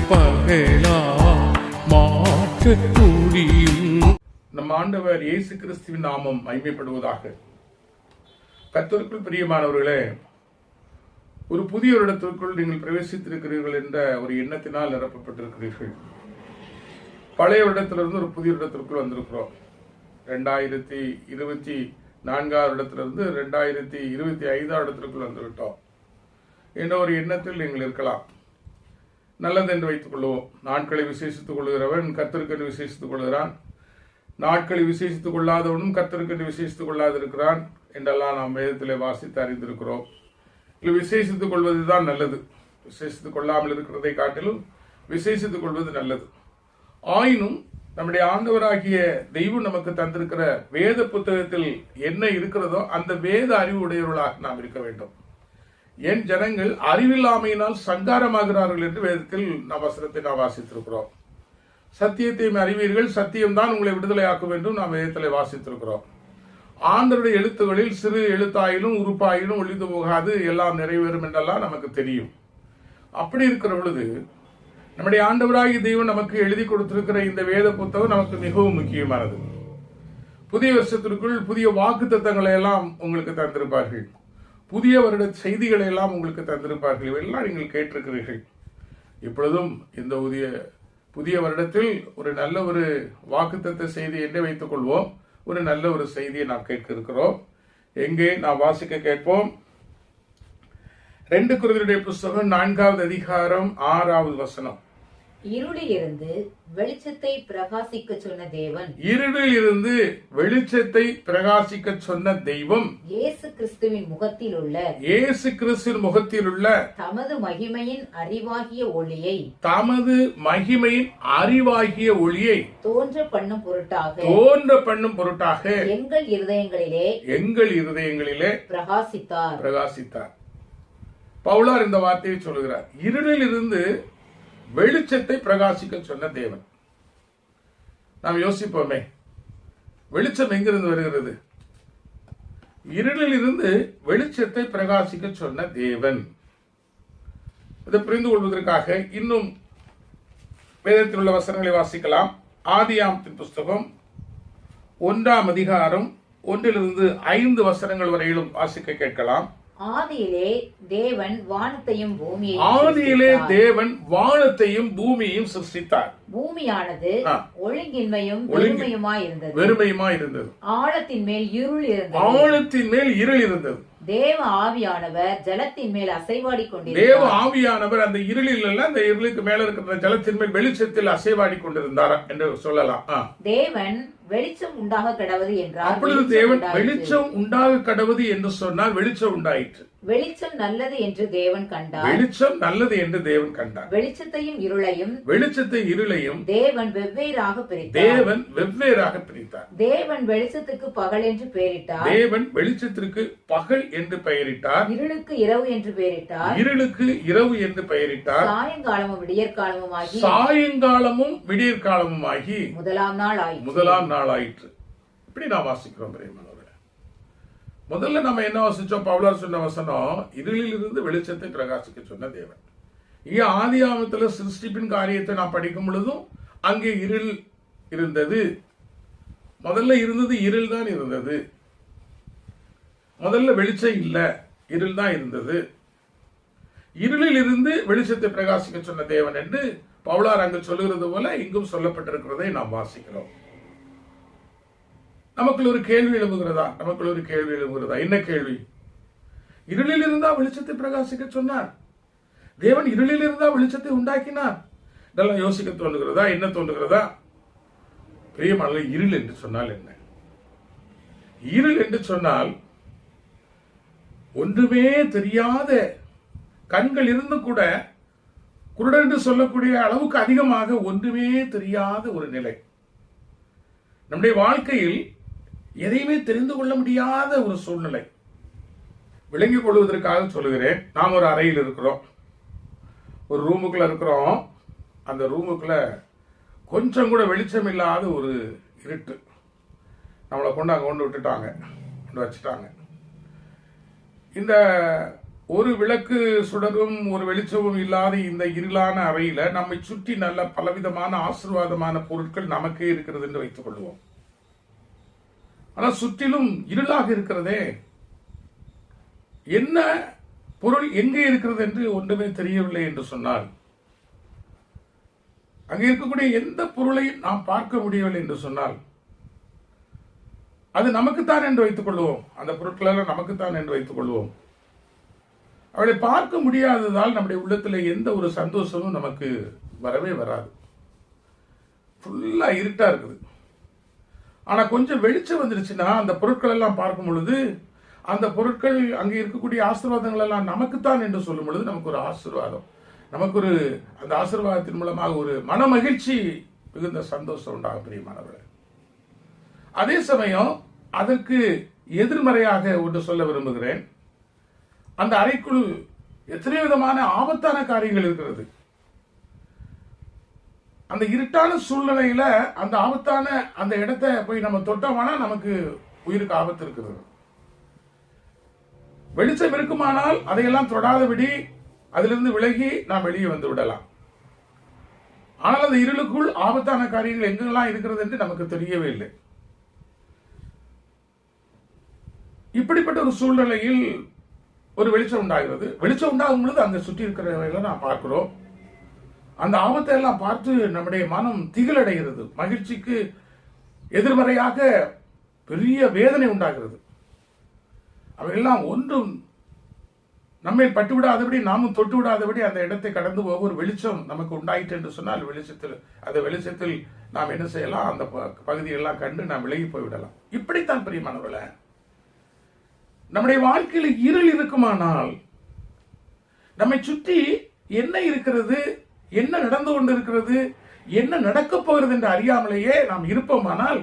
பகலா மாற்ற முடியும். நம் ஆண்டவர் இயேசு கிறிஸ்துவின் நாமம் மகிமைப்படுவதாக. கர்த்தருக்குள் பிரியமானவர்களே, ஒரு புதிய இடத்திற்குள் நீங்கள் பிரவேசித்திருக்கிறீர்கள் என்ற ஒரு எண்ணத்தினால் நிரப்பப்பட்டிருக்கிறீர்கள். பழைய இடத்திலிருந்து ஒரு புதிய இடத்திற்குள் வந்திருக்கிறோம். 2024 இடத்திலிருந்து 2025 இடத்திற்குள் வந்துவிட்டோம் என்ற ஒரு எண்ணத்தில் நீங்கள் இருக்கலாம். நல்லது என்று வைத்துக் கொள்வோம். நாட்களை விசேஷித்துக் கொள்கிறவன் கர்த்தருக்கு விசேஷித்துக் கொள்கிறான், நாட்களை விசேஷித்துக் கொள்ளாதவனும் கர்த்தருக்கு விசேஷித்துக் கொள்ளாதிருக்கிறான் என்றெல்லாம் நாம் வேதத்திலே வாசித்து அறிந்திருக்கிறோம். இல்லை, விசேஷித்துக் கொள்வதுதான் நல்லது. விசேஷித்துக் கொள்ளாமல் இருக்கிறதை காட்டிலும் விசேஷித்துக் கொள்வது நல்லது. ஆயினும் நம்முடைய ஆண்டவராகிய தெய்வம் நமக்கு தந்திருக்கிற வேத புத்தகத்தில் என்ன இருக்கிறதோ அந்த வேத அறிவு உடையவர்களாக நாம் இருக்க வேண்டும். என் ஜனங்கள் அறிவில்லாமையினால் சங்காரமாகிறார்கள் என்று வேதத்தில் வசனத்தை நாம் வாசித்திருக்கிறோம். சத்தியத்தையும் அறிவீர்கள், சத்தியம்தான் உங்களை விடுதலையாக்கும் என்றும் நாம் வேதத்தில் வாசித்திருக்கிறோம். ஆண்டவருடைய எழுத்துகளில் சிறு எழுத்தாயிலும் உறுப்பாயிலும் ஒழிந்து போகாது, எல்லாம் நிறைவேறும் என்றெல்லாம் நமக்கு தெரியும். அப்படி இருக்கிற பொழுது நம்முடைய ஆண்டவராகிய தெய்வம் நமக்கு எழுதி கொடுத்திருக்கிற இந்த வேத புத்தகம் நமக்கு மிகவும் முக்கியமானது. புதிய வருஷத்திற்குள் புதிய வாக்கு தத்தங்களை எல்லாம் உங்களுக்கு தந்திருப்பார்கள், புதிய வருட செய்திகளை எல்லாம் உங்களுக்கு தந்திருப்பார்கள். இவையெல்லாம் நீங்கள் கேட்டிருக்கிறீர்கள். இப்பொழுதும் இந்த புதிய வருடத்தில் ஒரு நல்ல ஒரு வாக்குத்தத்த செய்தி என்று வைத்துக் கொள்வோம். ஒரு நல்ல ஒரு செய்தியை நாம் கேட்க இருக்கிறோம். எங்கே நாம் வாசிக்க கேட்போம். 2 கொரிந்தியருடைய புத்தகம் 4வது அதிகாரம் 6வது வசனம். இருளிலிருந்து வெளிச்சத்தை பிரகாசிக்க சொன்ன தேவன், இருளிலிருந்து வெளிச்சத்தை பிரகாசிக்க சொன்ன தெய்வம் இயேசு கிறிஸ்துவின் முகத்தில் உள்ள தமது மகிமையின் அறிவாகிய ஒளியை தோன்ற பண்ணும் பொருட்டாக எங்கள் இருதயங்களிலே பிரகாசித்தார். பவுலார் இந்த வார்த்தையை சொல்லுகிறார். இருளிலிருந்து வெளிச்சத்தை பிரகாசிக்க சொன்ன தேவன். நாம் யோசிப்போமே, வெளிச்சம் எங்கிருந்து வருகிறது? இருளில் இருந்து வெளிச்சத்தை பிரகாசிக்க சொன்ன தேவன். இதை புரிந்து கொள்வதற்காக இன்னும் வேதத்தில் உள்ள வசனங்களை வாசிக்கலாம். ஆதியாகமத்தின் புஸ்தகம் 1ஆம் அதிகாரம் 1லிருந்து 5 வசனங்கள் வரையிலும் வாசிக்க கேட்கலாம். ஆதியிலே தேவன் வானத்தையும் பூமியையும் சிருஷ்டித்தார். பூமியானது ஒழுங்கின்மையும் வெறுமையுமாய் இருந்தது. ஆழத்தின் மேல் இருள் இருந்தது. தேவ ஆவியானவர் ஜலத்தின் மேல் அசைவாடி கொண்டிருந்தார். தேவ ஆவியானவர் அந்த இருளில் அல்ல, அந்த இருளுக்கு மேல இருக்கிற ஜலத்தின் மேல் வெளிச்சத்தில் அசைவாடி கொண்டிருந்தார் என்று சொல்லலாம். தேவன் வெளிச்சம் உண்டாக கடவது என்றார். அப்பொழுது தேவன் வெளிச்சம் உண்டாக கடவது என்று சொன்னால் வெளிச்சம் உண்டாயிற்று. வெளிச்சம் நல்லது என்று தேவன் கண்டார். வெளிச்சத்தையும் இருளையும் தேவன் வெவ்வேறாக பிரித்தார். தேவன் வெளிச்சத்துக்கு பகல் என்று பெயரிட்டார். இருளுக்கு இரவு என்று பெயரிட்டார். சாயங்காலமும் விடியற்காலமுமாகி முதலாம் நாள் ஆயிற்று. இப்படி நாம் வாசிக்கிறோம். முதல்ல நம்ம என்ன வாசிச்சோம்? பவுலார் சொன்ன வசனம், இருளில் இருந்து வெளிச்சத்தை பிரகாசிக்க சொன்ன தேவன். இங்கே ஆதியாகமத்தில் சிருஷ்டிப்பின் காரியத்தை நாம் படிக்கும் பொழுதும் அங்கே இருள் இருந்தது. முதல்ல இருந்தது இருள் தான் இருந்தது. முதல்ல வெளிச்சம் இல்ல, இருள் தான் இருந்தது. இருளில் இருந்து வெளிச்சத்தை பிரகாசிக்க சொன்ன தேவன் என்று பவுலார் அங்கு சொல்லுகிறது போல இங்கும் சொல்லப்பட்டிருக்கிறதை நாம் வாசிக்கிறோம். நமக்குள்ள ஒரு கேள்வி எழுப்புகிறதா? என்ன கேள்வி? இருளில் இருந்தா வெளிச்சத்தை பிரகாசிக்க சொன்னார் தேவன், இருளில் இருந்தா வெளிச்சத்தை உண்டாக்கினார். இதெல்லாம் யோசிக்க தோன்றுகிறதா? என்ன தோன்றுகிறதா? பிரியமான, இருள் என்று சொன்னால் என்ன? இருள் என்று சொன்னால் ஒன்றுமே தெரியாத, கண்கள் இருந்தும் கூட குருடன் என்று சொல்லக்கூடிய அளவுக்கு அதிகமாக ஒன்றுமே தெரியாத ஒரு நிலை. நம்முடைய வாழ்க்கையில் எதையுமே தெரிந்து கொள்ள முடியாத ஒரு சூழ்நிலை. விளங்கிக் கொள்வதற்காக சொல்லுகிறேன். நாம் ஒரு அறையில் இருக்கிறோம், ஒரு ரூமுக்குள்ள இருக்கிறோம். அந்த ரூமுக்குள்ள கொஞ்சம் கூட வெளிச்சம் இல்லாத ஒரு இருட்டு. நம்மளை கொண்டு அங்கே கொண்டு வச்சுட்டாங்க. இந்த ஒரு விளக்கு சுடரும் ஒரு வெளிச்சமும் இல்லாத இந்த இருளான அறையில நம்மை சுற்றி நல்ல பலவிதமான ஆசீர்வாதமான பொருட்கள் நமக்கே இருக்கிறது என்று வைத்துக் கொள்வோம். ஆனால் சுற்றிலும் இருளாக இருக்கிறதே, என்ன பொருள் எங்கே இருக்கிறது என்று ஒன்றுமே தெரியவில்லை என்று சொன்னால், அங்கே இருக்கக்கூடிய எந்த பொருளையும் நாம் பார்க்க முடியவில்லை என்று சொன்னால், அது நமக்குத்தான் என்று வைத்துக் கொள்வோம். அந்த பொருட்கள் எல்லாம் நமக்குத்தான் என்று வைத்துக் கொள்வோம். அவளை பார்க்க முடியாததால் நம்முடைய உள்ளத்தில் எந்த ஒரு சந்தோஷமும் நமக்கு வரவே வராது. ஃபுல்லா இருட்டா இருக்குது. ஆனா கொஞ்சம் வெளிச்சம் வந்துருச்சுன்னா அந்த பொருட்கள் எல்லாம் பார்க்கும் பொழுது, அந்த பொருட்கள் அங்கே இருக்கக்கூடிய ஆசீர்வாதங்கள் எல்லாம் நமக்குத்தான் என்று சொல்லும் பொழுது நமக்கு ஒரு ஆசீர்வாதம், நமக்கு ஒரு அந்த ஆசீர்வாதத்தின் மூலமாக ஒரு மன மகிழ்ச்சி, மிகுந்த சந்தோஷம் உண்டாகும் பிரியமானவர்களே. அதே சமயம் அதற்கு எதிர்மறையாக ஒன்று சொல்ல விரும்புகிறேன். அந்த அறைக்குள் எத்தனை விதமான ஆபத்தான காரியங்கள் இருக்கிறது. அந்த இருட்டான சூழ்நிலையில அந்த ஆபத்தான அந்த இடத்தை போய் நம்ம தொட்டோம்னா நமக்கு உயிருக்கு ஆபத்து இருக்கிறது. வெளிச்சம் இருக்குமானால் அதையெல்லாம் தொடாதபடி அதிலிருந்து விலகி நாம் வெளியே வந்து விடலாம். ஆனால் அந்த இருளுக்குள் ஆபத்தான காரியங்கள் எங்கெல்லாம் இருக்கிறது என்று நமக்கு தெரியவே இல்லை. இப்படிப்பட்ட ஒரு சூழ்நிலையில் ஒரு வெளிச்சம் உண்டாகிறது. வெளிச்சம் உண்டாகும் பொழுது அங்க சுற்றி இருக்கிறவங்களை நாம் பார்க்கிறோம். அந்த ஆபத்தை எல்லாம் பார்த்து நம்முடைய மனம் திகிலடைகிறது. மகிழ்ச்சிக்கு எதிர்மறையாக பெரிய வேதனை உண்டாகிறது. அவையெல்லாம் ஒன்றும் நம்மை பட்டுவிடாதபடி, நாமும் தொட்டு விடாதபடி அந்த இடத்தை கடந்து போக ஒரு வெளிச்சம் நமக்கு உண்டாயிற்று என்று சொன்னால், அந்த வெளிச்சத்தில் நாம் என்ன செய்யலாம், அந்த பகுதியெல்லாம் கண்டு நாம் விலகி போய்விடலாம். இப்படித்தான் பிரியமானவர்களே, நம்முடைய வாழ்க்கையில் இருள் இருக்குமானால் நம்மை சுற்றி என்ன இருக்கிறது, என்ன நடந்து கொண்டிருக்கிறது, என்ன நடக்கப் போகிறது என்று அறியாமலேயே நாம் இருப்போமானால்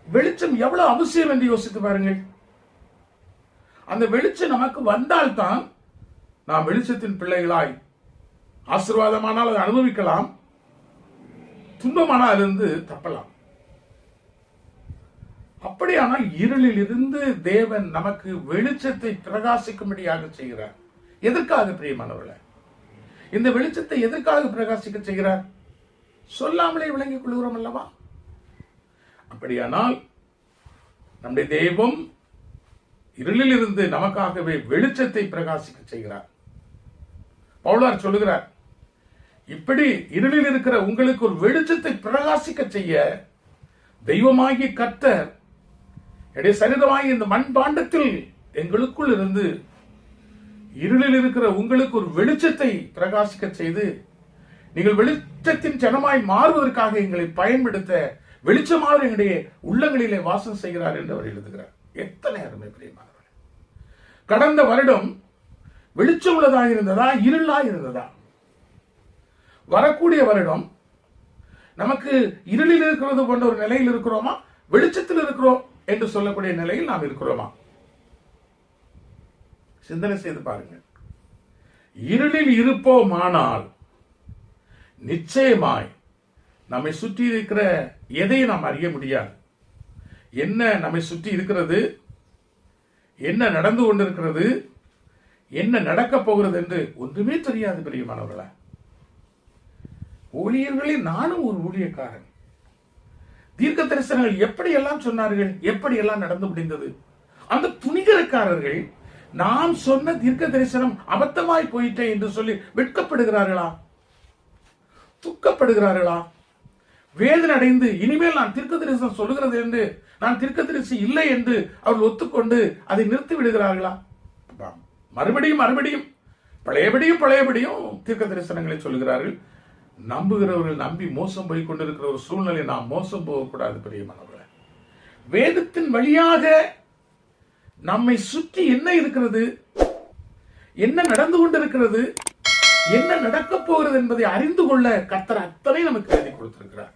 வெளிச்சம் எவ்வளவு அவசியம் என்று யோசித்து பாருங்கள். அந்த வெளிச்சம் நமக்கு வந்தால்தான் நாம் வெளிச்சத்தின் பிள்ளைகளாய், ஆசீர்வாதமானால் அதை அனுபவிக்கலாம், துன்பமானால் அதிலிருந்து தப்பலாம். அப்படியானால் இருளில் இருந்து தேவன் நமக்கு வெளிச்சத்தை பிரகாசிக்கும்படியாக செய்கிறார். எதற்காக பிரியமானவர்களே? இந்த வெளிச்சத்தை எதற்காக பிரகாசிக்க செய்கிறார்? சொல்லாமலே விளங்கிக் கொள்கிறோம் அல்லவா? அப்படியானால் நம்முடைய தெய்வம் இருளில் இருந்து நமக்காகவே வெளிச்சத்தை பிரகாசிக்க செய்கிறார். பவுலார் சொல்லுகிறார், இப்படி இருளில் இருக்கிற உங்களுக்கு ஒரு வெளிச்சத்தை பிரகாசிக்க செய்ய தெய்வமாகிய கர்த்தர் என்னுடைய சரீரமாகிய இந்த மண்பாண்டத்தில் எங்களுக்குள் இருந்து இருளில் இருக்கிற உங்களுக்கு ஒரு வெளிச்சத்தை பிரகாசிக்க செய்து நீங்கள் வெளிச்சத்தின் ஜனமாய் மாறுவதற்காக எங்களை பயன்படுத்த வெளிச்சமாக எங்களுடைய உள்ளங்களிலே வாசம் செய்கிறார் என்று அவர் எழுதுகிறார். எத்தனை அருமை பிரியமானவர்களே! கடந்த வருடம் வெளிச்சம் உள்ளதாக இருந்ததா, இருளாக இருந்ததா? வரக்கூடிய வருடம் நமக்கு இருளில் இருக்கிறது போன்ற ஒரு நிலையில் இருக்கிறோமா, வெளிச்சத்தில் இருக்கிறோம் என்று சொல்லக்கூடிய நிலையில் நாம் இருக்கிறோமா? சிந்தனை செய்து பாருங்கள். இருளில் இருப்போமானால் நிச்சயமாய் நம்மை சுற்றி இருக்கிற எதையும் நாம் அறிய முடியாது. என்ன நம்மை சுற்றி இருக்கிறது, என்ன நடந்து கொண்டிருக்கிறது, என்ன நடக்கப் போகிறது என்று ஒன்றுமே தெரியாது பிரியமானவர்களே. ஊழியர்களில் நானும் ஒரு ஊழியக்காரன். தீர்க்க தரிசனங்கள் எப்படியெல்லாம் சொன்னார்கள், எப்படியெல்லாம் நடந்து முடிந்தது. அந்த துணிகரக்காரர்கள் நாம் சொன்ன தீர்க்க தரிசனம் அபத்தமாய் போயிட்டே என்று சொல்லி வெட்கப்படுகிறார்களா, துக்கப்படுகிறார்களா, வேதனை அடைந்து இனிமேல் நான் தீர்க்க தரிசனம் சொல்லுகிறது என்று, நான் தீர்க்க தரிசி இல்லை என்று அவர்கள் ஒத்துக்கொண்டு அதை நிறுத்தி விடுகிறார்களா? மறுபடியும் மறுபடியும் பழையபடியும் தீர்க்க தரிசனங்களை சொல்லுகிறார்கள். நம்புகிறவர்கள் நம்பி மோசம் போய் கொண்டிருக்கிற ஒரு சூழ்நிலை நாம் மோசம் போகக்கூடாது பிரியமானவர்களே. வேதத்தின் வழியாக நம்மை சுற்றி என்ன இருக்கிறது, என்ன நடந்து கொண்டிருக்கிறது, என்ன நடக்கப் போகிறது என்பதை அறிந்து கொள்ள கர்த்தர் அத்தனை நமக்கு எழுதி கொடுத்திருக்கிறார்.